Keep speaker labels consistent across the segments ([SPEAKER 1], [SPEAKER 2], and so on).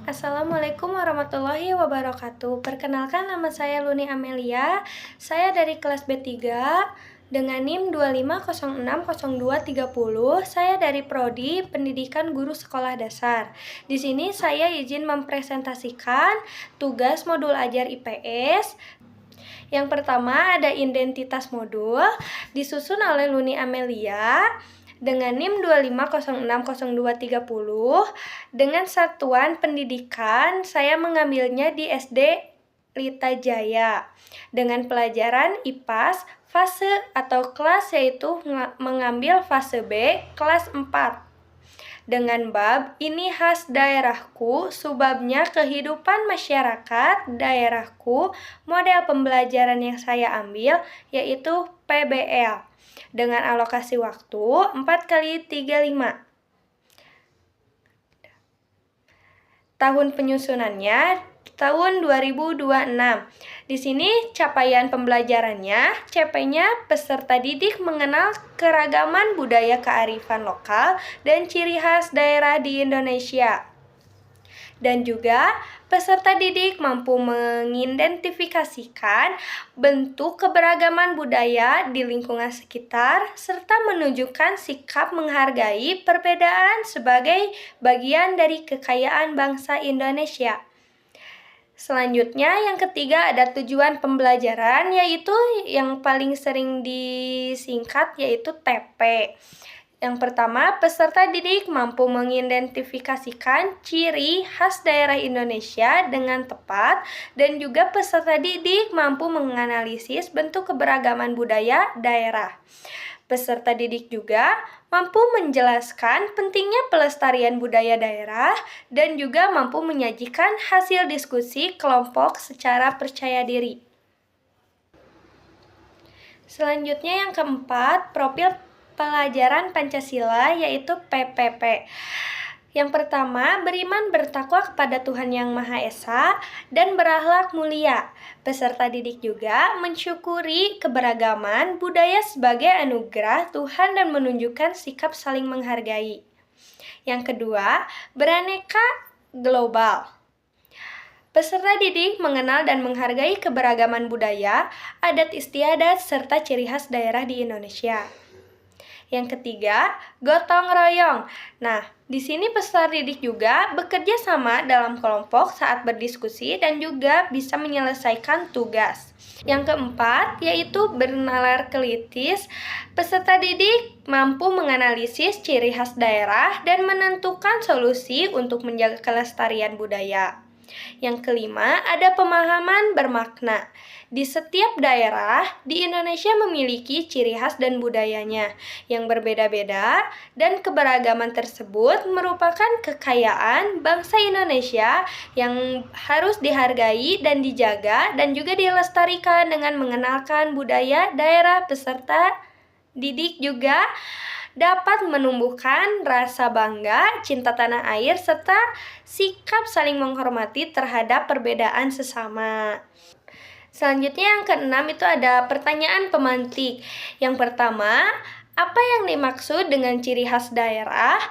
[SPEAKER 1] Assalamualaikum warahmatullahi wabarakatuh. Perkenalkan, nama saya Luni Amelia. Saya dari kelas B3 dengan NIM 25060230. Saya dari Prodi Pendidikan Guru Sekolah Dasar. Di sini saya izin mempresentasikan tugas modul ajar IPS. Yang pertama ada identitas modul, disusun oleh Luni Amelia dengan NIM 25060230. Dengan satuan pendidikan, saya mengambilnya di SD Lita Jaya. Dengan pelajaran IPAS fase atau kelas, yaitu mengambil fase B kelas 4. Dengan bab ini khas daerahku, subbabnya kehidupan masyarakat daerahku, model pembelajaran yang saya ambil yaitu PBL. Dengan alokasi waktu 4x35. Tahun penyusunannya tahun 2026. Di sini capaian pembelajarannya, CP-nya peserta didik mengenal keragaman budaya kearifan lokal dan ciri khas daerah di Indonesia. Dan juga peserta didik mampu mengidentifikasikan bentuk keberagaman budaya di lingkungan sekitar serta menunjukkan sikap menghargai perbedaan sebagai bagian dari kekayaan bangsa Indonesia. Selanjutnya yang ketiga ada tujuan pembelajaran, yaitu yang paling sering disingkat yaitu TP. Yang pertama, peserta didik mampu mengidentifikasikan ciri khas daerah Indonesia dengan tepat, dan juga peserta didik mampu menganalisis bentuk keberagaman budaya daerah. Peserta didik juga mampu menjelaskan pentingnya pelestarian budaya daerah dan juga mampu menyajikan hasil diskusi kelompok secara percaya diri. Selanjutnya yang keempat, profil pelajaran Pancasila yaitu PPP. Yang pertama, beriman bertakwa kepada Tuhan Yang Maha Esa dan berakhlak mulia. Peserta didik juga mensyukuri keberagaman budaya sebagai anugerah Tuhan dan menunjukkan sikap saling menghargai. Yang kedua, beraneka global. Peserta didik mengenal dan menghargai keberagaman budaya, adat istiadat, serta ciri khas daerah di Indonesia. Yang ketiga, gotong royong. Nah, di sini peserta didik juga bekerja sama dalam kelompok saat berdiskusi dan juga bisa menyelesaikan tugas. Yang keempat, yaitu bernalar kritis. Peserta didik mampu menganalisis ciri khas daerah dan menentukan solusi untuk menjaga kelestarian budaya. Yang kelima, ada pemahaman bermakna. Di setiap daerah di Indonesia memiliki ciri khas dan budayanya yang berbeda-beda, dan keberagaman tersebut merupakan kekayaan bangsa Indonesia yang harus dihargai dan dijaga dan juga dilestarikan dengan mengenalkan budaya daerah. Peserta didik juga dapat menumbuhkan rasa bangga, cinta tanah air, serta sikap saling menghormati terhadap perbedaan sesama. Selanjutnya yang keenam itu ada pertanyaan pemantik. Yang pertama, apa yang dimaksud dengan ciri khas daerah?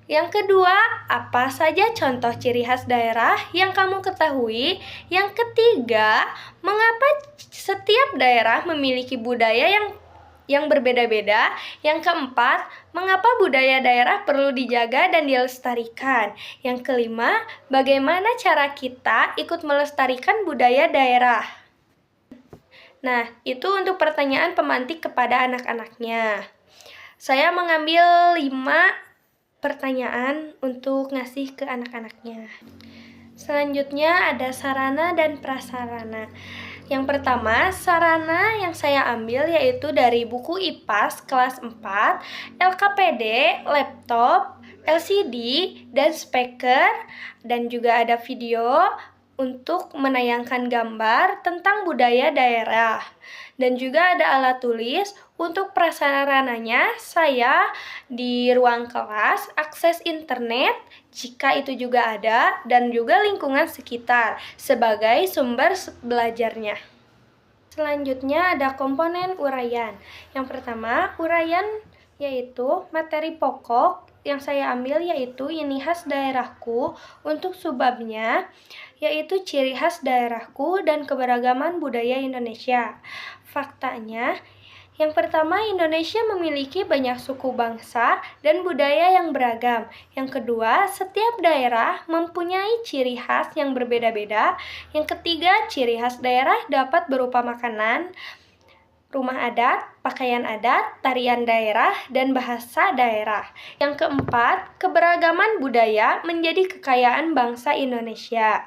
[SPEAKER 1] Yang kedua, apa saja contoh ciri khas daerah yang kamu ketahui? Yang ketiga, mengapa setiap daerah memiliki budaya yang berbeda-beda? Yang keempat, mengapa budaya daerah perlu dijaga dan dilestarikan? Yang kelima, bagaimana cara kita ikut melestarikan budaya daerah? Nah, itu untuk pertanyaan pemantik kepada anak-anaknya. Saya mengambil 5 pertanyaan untuk ngasih ke anak-anaknya. Selanjutnya ada sarana dan prasarana. Yang pertama, sarana yang saya ambil yaitu dari buku IPAS kelas 4, LKPD, laptop, LCD, dan speaker, dan juga ada video untuk menayangkan gambar tentang budaya daerah. Dan juga ada alat tulis. Untuk prasarananya, saya di ruang kelas, akses internet jika itu juga ada, dan juga lingkungan sekitar sebagai sumber belajarnya. Selanjutnya ada komponen uraian. Yang pertama, uraian yaitu materi pokok yang saya ambil yaitu ini khas daerahku. Untuk subbabnya yaitu ciri khas daerahku dan keberagaman budaya Indonesia. Faktanya, yang pertama, Indonesia memiliki banyak suku bangsa dan budaya yang beragam. Yang kedua, setiap daerah mempunyai ciri khas yang berbeda-beda. Yang ketiga, ciri khas daerah dapat berupa makanan, rumah adat, pakaian adat, tarian daerah, dan bahasa daerah. Yang keempat, keberagaman budaya menjadi kekayaan bangsa Indonesia.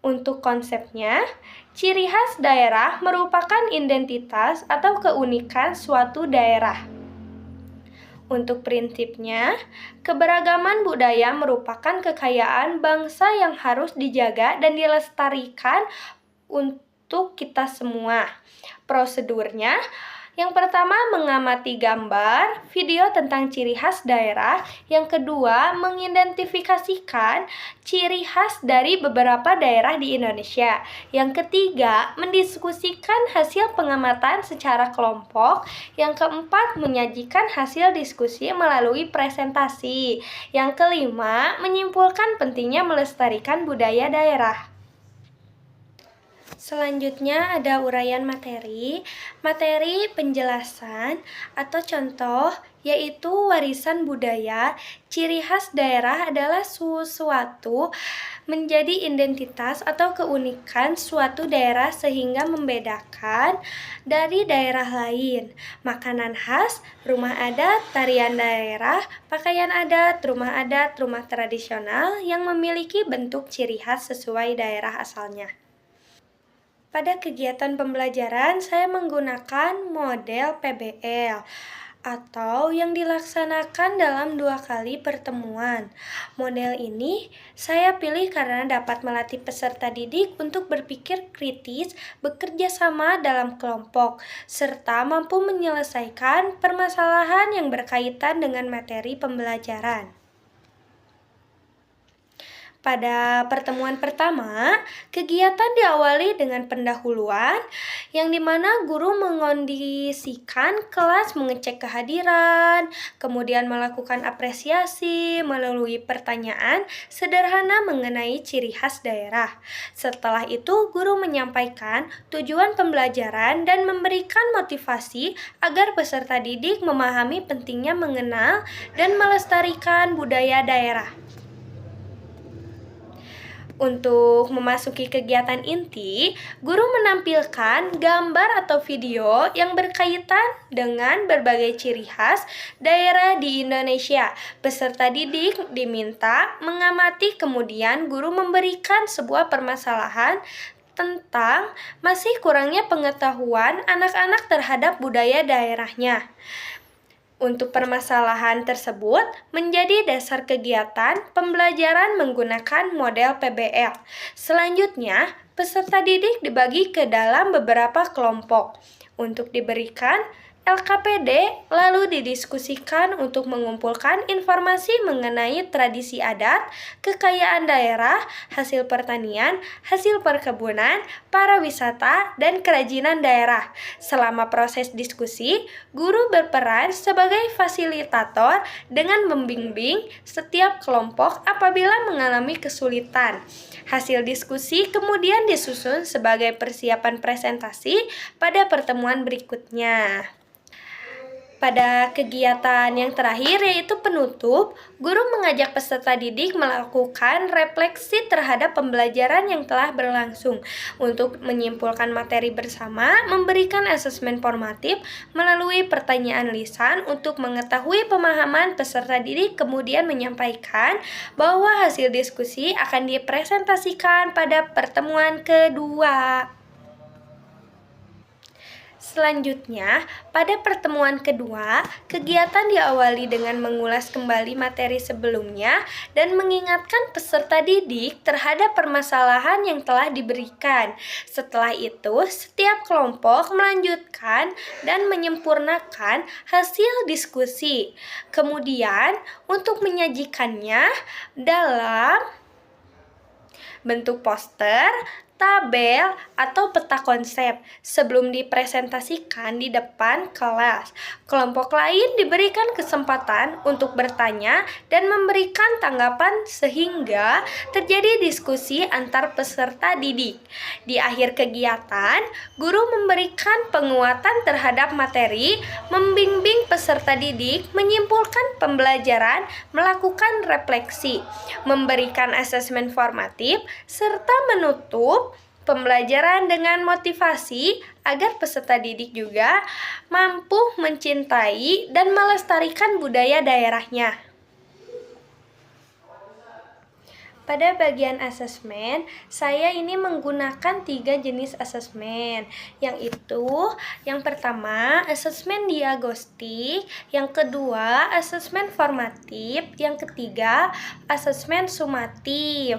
[SPEAKER 1] Untuk konsepnya, ciri khas daerah merupakan identitas atau keunikan suatu daerah. Untuk prinsipnya, keberagaman budaya merupakan kekayaan bangsa yang harus dijaga dan dilestarikan untuk kita semua. Prosedurnya, yang pertama, mengamati gambar, video tentang ciri khas daerah. Yang kedua, mengidentifikasikan ciri khas dari beberapa daerah di Indonesia. Yang ketiga, mendiskusikan hasil pengamatan secara kelompok. Yang keempat, menyajikan hasil diskusi melalui presentasi. Yang kelima, menyimpulkan pentingnya melestarikan budaya daerah. Selanjutnya ada uraian materi. Materi penjelasan atau contoh yaitu warisan budaya. Ciri khas daerah adalah sesuatu menjadi identitas atau keunikan suatu daerah sehingga membedakan dari daerah lain. Makanan khas, rumah adat, tarian daerah, pakaian adat, rumah tradisional yang memiliki bentuk ciri khas sesuai daerah asalnya. Pada kegiatan pembelajaran, saya menggunakan model PBL atau yang dilaksanakan dalam 2 kali pertemuan. Model ini saya pilih karena dapat melatih peserta didik untuk berpikir kritis, bekerja sama dalam kelompok, serta mampu menyelesaikan permasalahan yang berkaitan dengan materi pembelajaran. Pada pertemuan pertama, kegiatan diawali dengan pendahuluan, yang dimana guru mengondisikan kelas mengecek kehadiran, kemudian melakukan apresiasi melalui pertanyaan sederhana mengenai ciri khas daerah. Setelah itu, guru menyampaikan tujuan pembelajaran dan memberikan motivasi agar peserta didik memahami pentingnya mengenal dan melestarikan budaya daerah. Untuk memasuki kegiatan inti, guru menampilkan gambar atau video yang berkaitan dengan berbagai ciri khas daerah di Indonesia. Peserta didik diminta mengamati, kemudian guru memberikan sebuah permasalahan tentang masih kurangnya pengetahuan anak-anak terhadap budaya daerahnya. Untuk permasalahan tersebut menjadi dasar kegiatan pembelajaran menggunakan model PBL. Selanjutnya, peserta didik dibagi ke dalam beberapa kelompok untuk diberikan LKPD, lalu didiskusikan untuk mengumpulkan informasi mengenai tradisi adat, kekayaan daerah, hasil pertanian, hasil perkebunan, pariwisata, dan kerajinan daerah. Selama proses diskusi, guru berperan sebagai fasilitator dengan membimbing setiap kelompok apabila mengalami kesulitan. Hasil diskusi kemudian disusun sebagai persiapan presentasi pada pertemuan berikutnya. Pada kegiatan yang terakhir yaitu penutup, guru mengajak peserta didik melakukan refleksi terhadap pembelajaran yang telah berlangsung untuk menyimpulkan materi bersama, memberikan asesmen formatif melalui pertanyaan lisan untuk mengetahui pemahaman peserta didik, kemudian menyampaikan bahwa hasil diskusi akan dipresentasikan pada pertemuan kedua. Selanjutnya, pada pertemuan kedua, kegiatan diawali dengan mengulas kembali materi sebelumnya dan mengingatkan peserta didik terhadap permasalahan yang telah diberikan. Setelah itu, setiap kelompok melanjutkan dan menyempurnakan hasil diskusi. Kemudian, untuk menyajikannya dalam bentuk poster, tabel atau peta konsep sebelum dipresentasikan di depan kelas. Kelompok lain diberikan kesempatan untuk bertanya dan memberikan tanggapan sehingga terjadi diskusi antar peserta didik. Di akhir kegiatan, guru memberikan penguatan terhadap materi, membimbing peserta didik menyimpulkan pembelajaran, melakukan refleksi, memberikan asesmen formatif, serta menutup pembelajaran dengan motivasi agar peserta didik juga mampu mencintai dan melestarikan budaya daerahnya. Pada bagian asesmen, saya ini menggunakan 3 jenis asesmen, yang pertama asesmen diagnostik, yang kedua asesmen formatif, yang ketiga asesmen sumatif.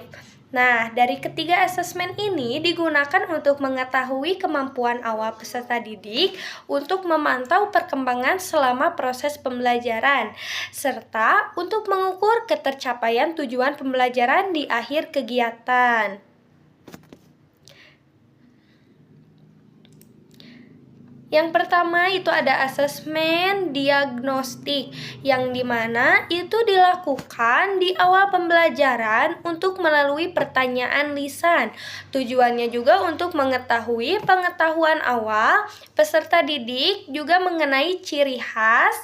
[SPEAKER 1] Nah, dari ketiga asesmen ini digunakan untuk mengetahui kemampuan awal peserta didik untuk memantau perkembangan selama proses pembelajaran, serta untuk mengukur ketercapaian tujuan pembelajaran di akhir kegiatan. Yang pertama itu ada asesmen diagnostik, yang dimana itu dilakukan di awal pembelajaran untuk melalui pertanyaan lisan. Tujuannya juga untuk mengetahui pengetahuan awal peserta didik juga mengenai ciri khas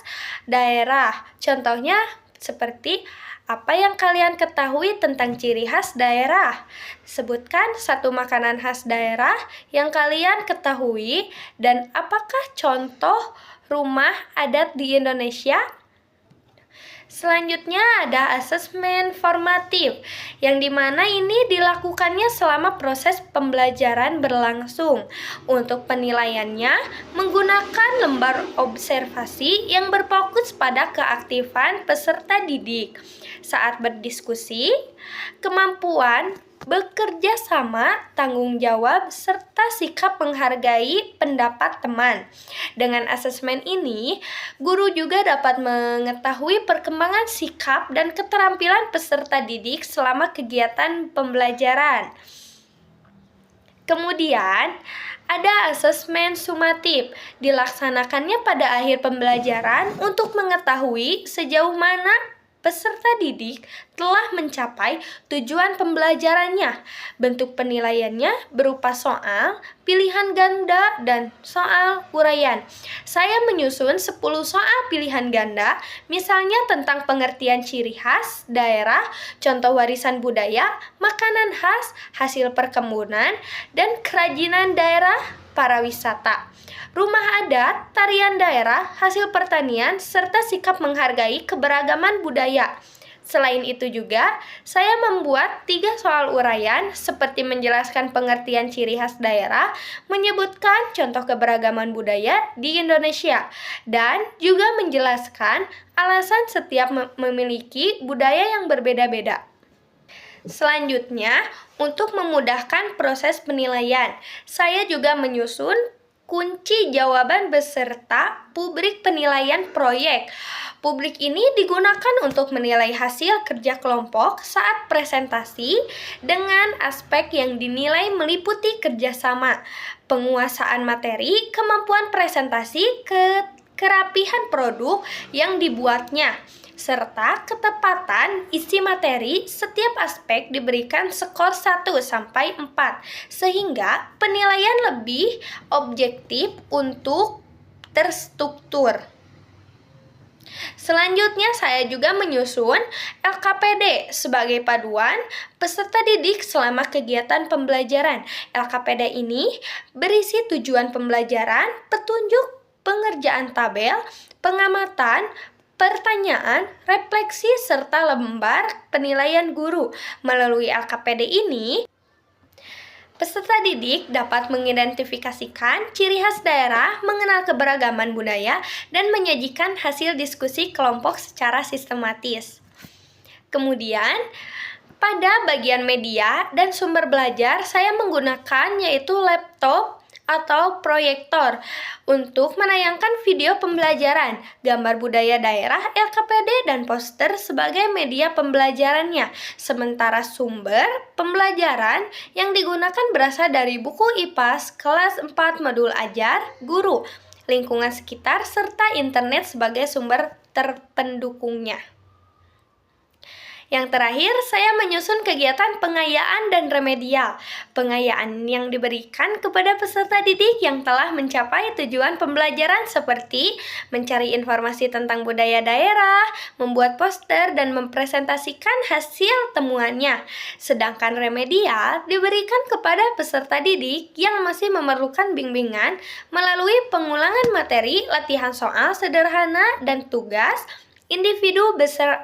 [SPEAKER 1] daerah. Contohnya seperti apa yang kalian ketahui tentang ciri khas daerah? Sebutkan satu makanan khas daerah yang kalian ketahui dan apakah contoh rumah adat di Indonesia? Selanjutnya ada asesmen formatif, yang dimana ini dilakukannya selama proses pembelajaran berlangsung. Untuk penilaiannya, menggunakan lembar observasi yang berfokus pada keaktifan peserta didik saat berdiskusi, kemampuan bekerja sama, tanggung jawab, serta sikap menghargai pendapat teman. Dengan asesmen ini, guru juga dapat mengetahui perkembangan sikap dan keterampilan peserta didik selama kegiatan pembelajaran. Kemudian, ada asesmen sumatif, dilaksanakannya pada akhir pembelajaran untuk mengetahui sejauh mana peserta didik telah mencapai tujuan pembelajarannya. Bentuk penilaiannya berupa soal, pilihan ganda, dan soal uraian. Saya menyusun 10 soal pilihan ganda, misalnya tentang pengertian ciri khas daerah, contoh warisan budaya, makanan khas, hasil perkebunan, dan kerajinan daerah para wisata. Rumah adat, tarian daerah, hasil pertanian, serta sikap menghargai keberagaman budaya. Selain itu juga, saya membuat 3 soal uraian seperti menjelaskan pengertian ciri khas daerah, menyebutkan contoh keberagaman budaya di Indonesia, dan juga menjelaskan alasan setiap memiliki budaya yang berbeda-beda. Selanjutnya, untuk memudahkan proses penilaian, saya juga menyusun kunci jawaban beserta rubrik penilaian proyek. Rubrik ini digunakan untuk menilai hasil kerja kelompok saat presentasi dengan aspek yang dinilai meliputi kerjasama, penguasaan materi, kemampuan presentasi, kerapihan produk yang dibuatnya, serta ketepatan isi materi. Setiap aspek diberikan skor 1-4, sehingga penilaian lebih objektif untuk terstruktur. Selanjutnya, saya juga menyusun LKPD sebagai paduan peserta didik selama kegiatan pembelajaran. LKPD ini berisi tujuan pembelajaran, petunjuk pengerjaan tabel, pengamatan, pertanyaan, refleksi, serta lembar penilaian guru. Melalui LKPD ini, peserta didik dapat mengidentifikasikan ciri khas daerah, mengenal keberagaman budaya, dan menyajikan hasil diskusi kelompok secara sistematis. Kemudian, pada bagian media dan sumber belajar, saya menggunakan yaitu laptop atau proyektor untuk menayangkan video pembelajaran, gambar budaya daerah, LKPD, dan poster sebagai media pembelajarannya. Sementara sumber pembelajaran yang digunakan berasal dari buku IPAS kelas 4 modul ajar, guru, lingkungan sekitar, serta internet sebagai sumber terpendukungnya. Yang terakhir, saya menyusun kegiatan pengayaan dan remedial. Pengayaan yang diberikan kepada peserta didik yang telah mencapai tujuan pembelajaran seperti mencari informasi tentang budaya daerah, membuat poster, dan mempresentasikan hasil temuannya. Sedangkan remedial diberikan kepada peserta didik yang masih memerlukan bimbingan melalui pengulangan materi, latihan soal sederhana, dan tugas individu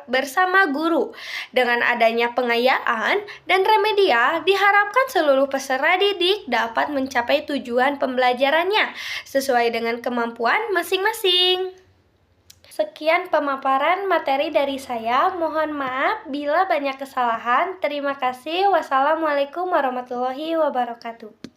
[SPEAKER 1] bersama guru. Dengan adanya pengayaan dan remedial, diharapkan seluruh peserta didik dapat mencapai tujuan pembelajarannya sesuai dengan kemampuan masing-masing. Sekian pemaparan materi dari saya. Mohon maaf bila banyak kesalahan. Terima kasih. Wassalamualaikum warahmatullahi wabarakatuh.